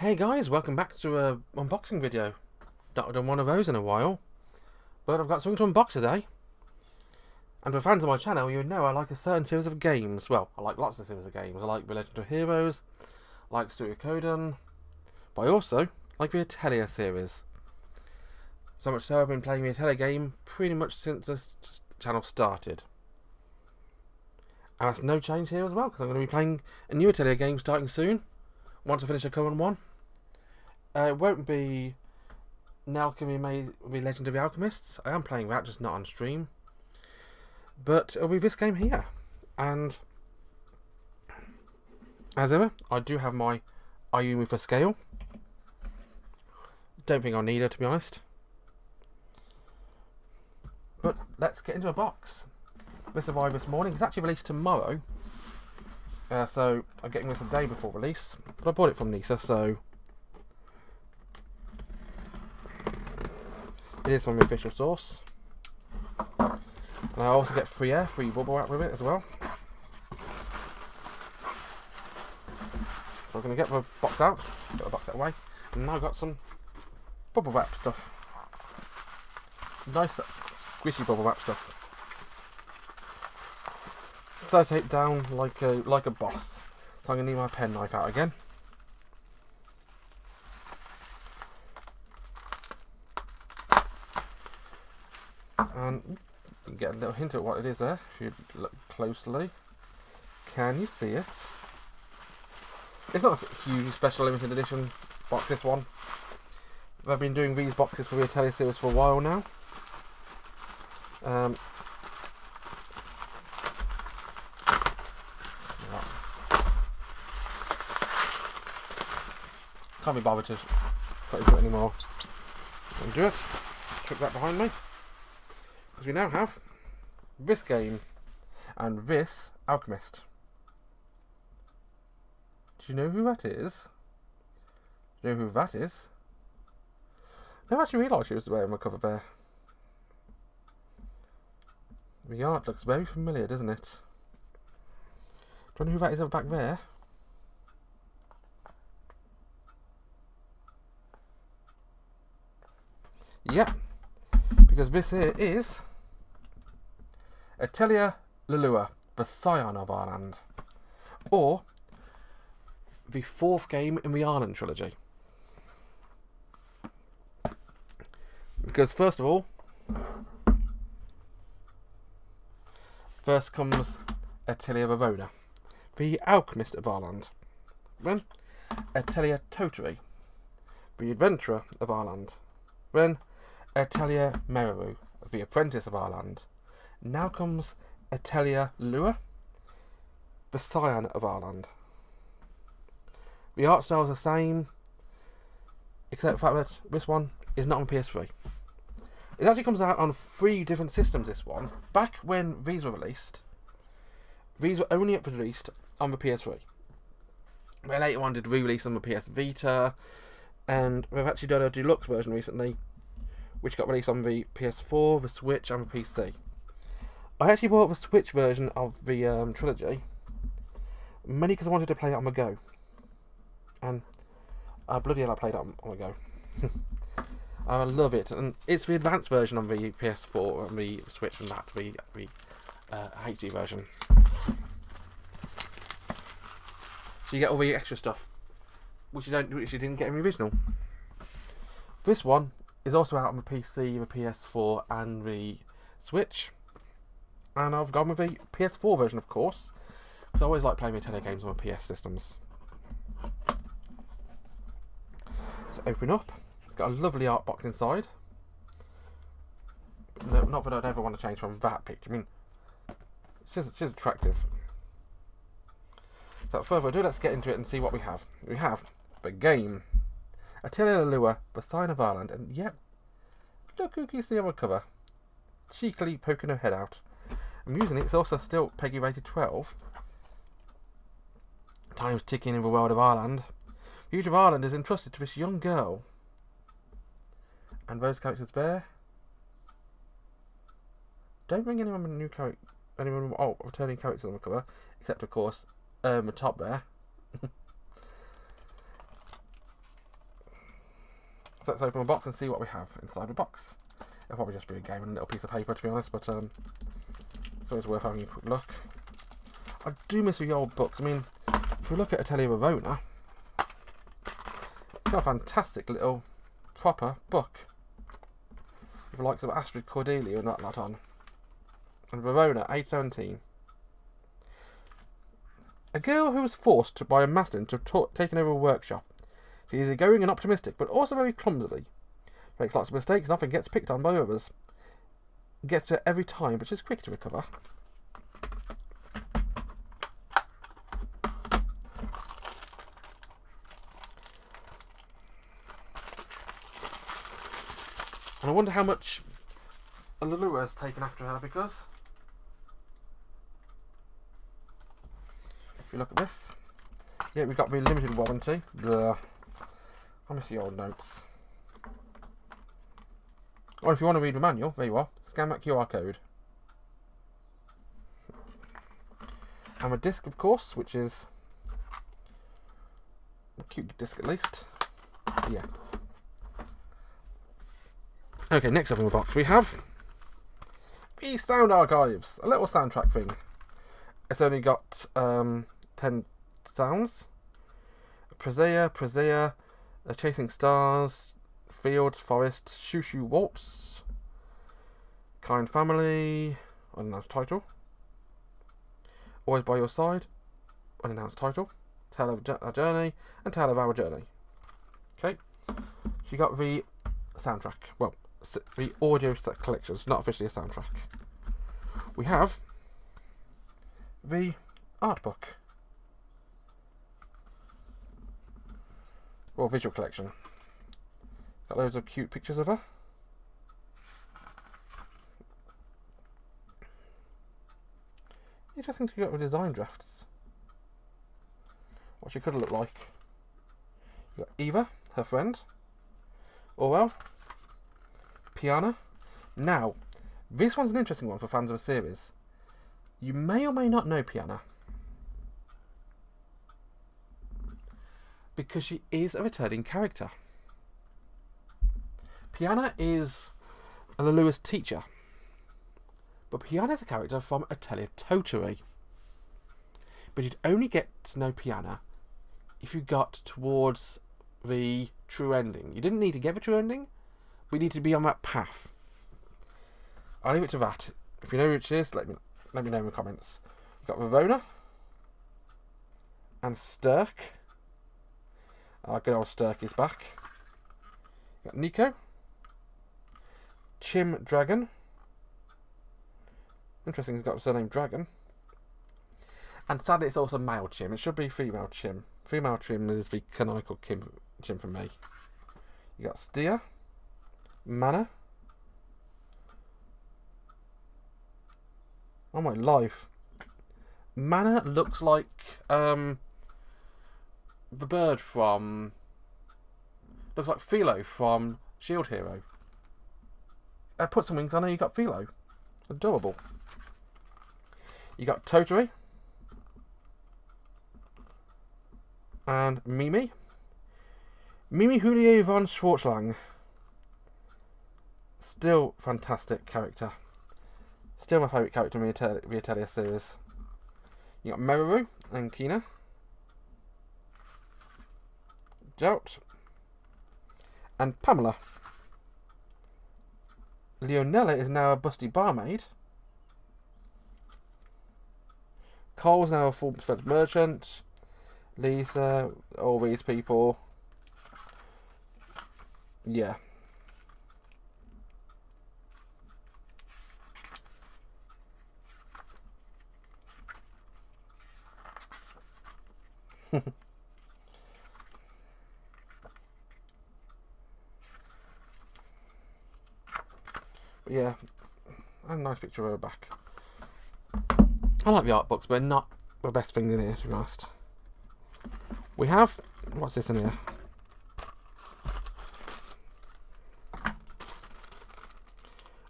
Hey guys, welcome back to a unboxing video. Not done one of those in a while, but I've got something to unbox today. And for fans of my channel, you know I like a certain series of games. Well, I like lots of series of games. I like the Legend of Heroes, I like Suikoden, but I also like the Atelier series. So much so I've been playing the Atelier game pretty much since this channel started. And that's no change here as well, because I'm going to be playing a new Atelier game starting soon, once I finish a current one. It won't be Nalchemy the Legend of the Alchemists. I am playing that, just not on stream. But it'll be this game here. And as ever, I do have my Ayumi for scale. Don't think I'll need her, to be honest. But let's get into a box. This arrived this morning. It's actually released tomorrow. So I'm getting this a day before release. But I bought it from Nisa, so it is from the official source. And I also get free bubble wrap with it as well. So I'm going to get the box out, put the box that away, and now I've got some bubble wrap stuff. Nice squishy bubble wrap stuff. Sellotape down like a boss. So I'm going to need my pen knife out again. And you can get a little hint at what it is there if you look closely. Can you see it? It's not a huge special limited edition box, this one. I've been doing these boxes for the Atelier series for a while now. Can't be bothered to put into it anymore. Undo it. Chuck that behind me. Because we now have this game and this Alchemist. Do you know who that is? Do you know who that is? I never actually realised she was the way on the cover there. The art looks very familiar, doesn't it? Do you know who that is over back there? Yep, because this here is Atelier Lulua, the Scion of Arland, or the fourth game in the Arland trilogy. Because first of all, first comes Atelier Rorona, the Alchemist of Arland. Then Atelier Totori, the Adventurer of Arland. Then Atelier Meruru, the Apprentice of Arland. Now comes Atelier Lulua, the Scion of Arland. The art style is the same, except the fact that this one is not on PS3. It actually comes out on 3 different systems, this one. Back when these were released, these were only released on the PS3. They later on did re-release on the PS Vita, and we've actually done a deluxe version recently, which got released on the PS4, the Switch, and the PC. I actually bought the Switch version of the trilogy, mainly because I wanted to play it on the go. And bloody hell, I played it on the go. I love it, and it's the advanced version on the PS4 and the Switch, and that the HD version. So you get all the extra stuff, which you didn't get in the original. This one is also out on the PC, the PS4, and the Switch. And I've gone with the PS4 version, of course, because I always like playing the Atelier games on PS systems. So open up. It's got a lovely art box inside. No, not that I'd ever want to change from that picture. I mean, she's attractive. So without further ado, let's get into it and see what we have. We have the game, Atelier Lulua, the Scion of Arland, and yep, look who can you see on the cover, cheekily poking her head out. Amusingly, it's also still PEGI rated 12. Time's ticking in the world of Arland. The future of Arland is entrusted to this young girl. And those characters there don't bring anyone new returning characters on the cover, except of course the top there. So let's open the box and see what we have inside the box. It'll probably just be a game and a little piece of paper, to be honest, but it's always worth having a quick look. I do miss the old books. I mean, if we look at Atelier Rorona, it's got a fantastic little proper book with the likes of Astrid Cordelia and that lot on. And Rorona, age 17. A girl who was forced by a master into taking over a workshop. She is easygoing and optimistic, but also very clumsily. Makes lots of mistakes and often gets picked on by others. Gets her every time, but she's quick to recover. And I wonder how much Lulua has taken after her, because if you look at this, yeah, we've got the limited warranty. Blah. I miss the old notes. Or if you want to read the manual, there you are. Scan that QR code. And a disc, of course, which is a cute disc at least. Yeah. Okay, next up in the box we have the Sound Archives, a little soundtrack thing. It's only got 10 sounds. Presea, Chasing Stars, Fields, Forest, Shoo Shoo Waltz, Kind Family, unannounced title, Always By Your Side, unannounced title, Tale of a Journey, and Tale of Our Journey. Okay, so you got the soundtrack, well, the audio set collection, it's not officially a soundtrack. We have the art book, or visual collection. Got loads of cute pictures of her. Interesting to get with design drafts. What she could look like. You got Eva, her friend. Orwell. Piana. Now, this one's an interesting one for fans of a series. You may or may not know Piana, because she is a returning character. Piana is Lulua's teacher, but Piana is a character from Atelier Totori. But you'd only get to know Piana if you got towards the true ending. You didn't need to get the true ending, but you need to be on that path. I'll leave it to that. If you know which it is, let me know in the comments. You've got Rorona and Stirk. Good old Stirk is back. You've got Nico. Chim Dragon. Interesting, he's got the surname Dragon. And sadly, it's also male Chim. It should be female Chim. Female Chim is the canonical Chim for me. You got Steer. Mana. Oh my life. Mana looks like the bird from... looks like Philo from Shield Hero. Put some wings on her, you got Philo. Adorable. You got Totori. And Mimi. Mimi Julio von Schwarzlang. Still fantastic character. Still my favourite character in the Atelier series. You got Meruru and Kina. Jout. And Pamela. Leonella is now a busty barmaid. Cole's now a full-fledged merchant. Lisa, all these people. Yeah. But yeah, a nice picture of her back. I like the art books, but they're not the best thing in here, to be honest. We have, what's this in here?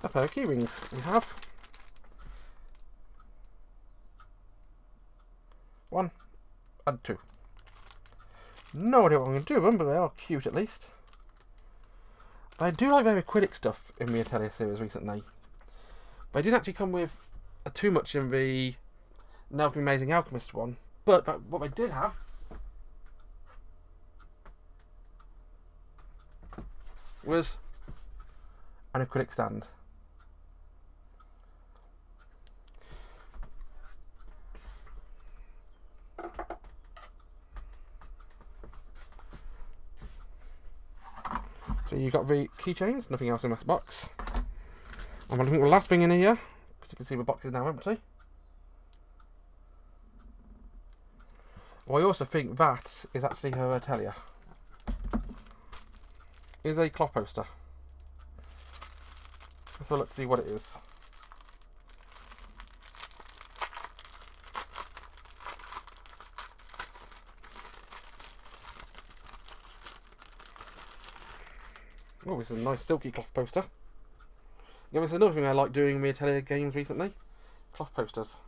A pair of key rings. We have one and two. No idea what I'm going to do with them, but they are cute at least. I do like their acrylic stuff in the Atelier series recently. But it didn't actually come with too much in the Now the Amazing Alchemist one. But what they did have was an acrylic stand. So you got the keychains, nothing else in this box. And I think the last thing in here, because you can see the box is now empty. Well, I also think that is actually her Atelier. It is a cloth poster. Let's have a look to see what it is. Oh, this is a nice silky cloth poster. Yeah, this is another thing I like doing in the Atelier games recently. Cloth posters.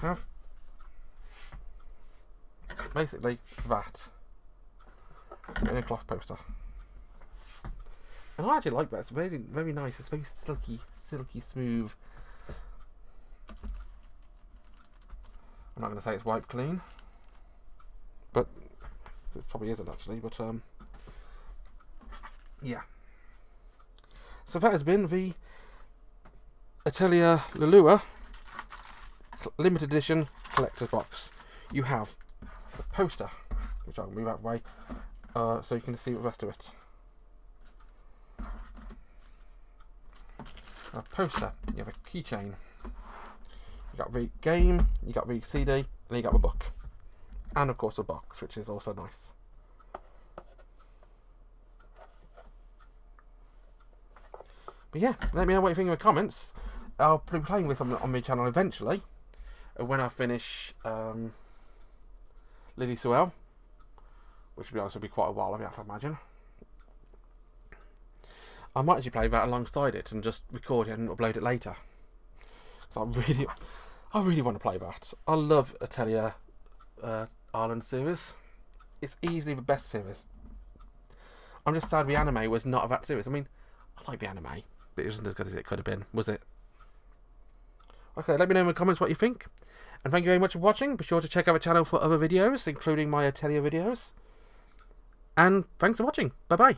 Have basically that in a cloth poster. And I actually like that. It's very, very nice. It's very silky smooth. I'm not going to say it's wiped clean, but it probably isn't actually. But yeah. So that has been the Atelier Lulua limited edition collector's box. You have the poster, which I'll move out of the way so you can see the rest of it. A poster, you have a keychain, you got the game, you got the CD, and you got the book, and of course a box, which is also nice. But yeah, let me know what you think in the comments. I'll be playing this on my channel eventually when I finish Lily Sewell, which to be honest will be quite a while, I have to imagine. I might actually play that alongside it and just record it and upload it later. So I really want to play that. I love Atelier Arland series. It's easily the best series. I'm just sad the anime was not of that series. I mean, I like the anime, but it wasn't as good as it could have been, was it? Okay, let me know in the comments what you think. And thank you very much for watching. Be sure to check out the channel for other videos, including my Atelier videos. And thanks for watching. Bye bye.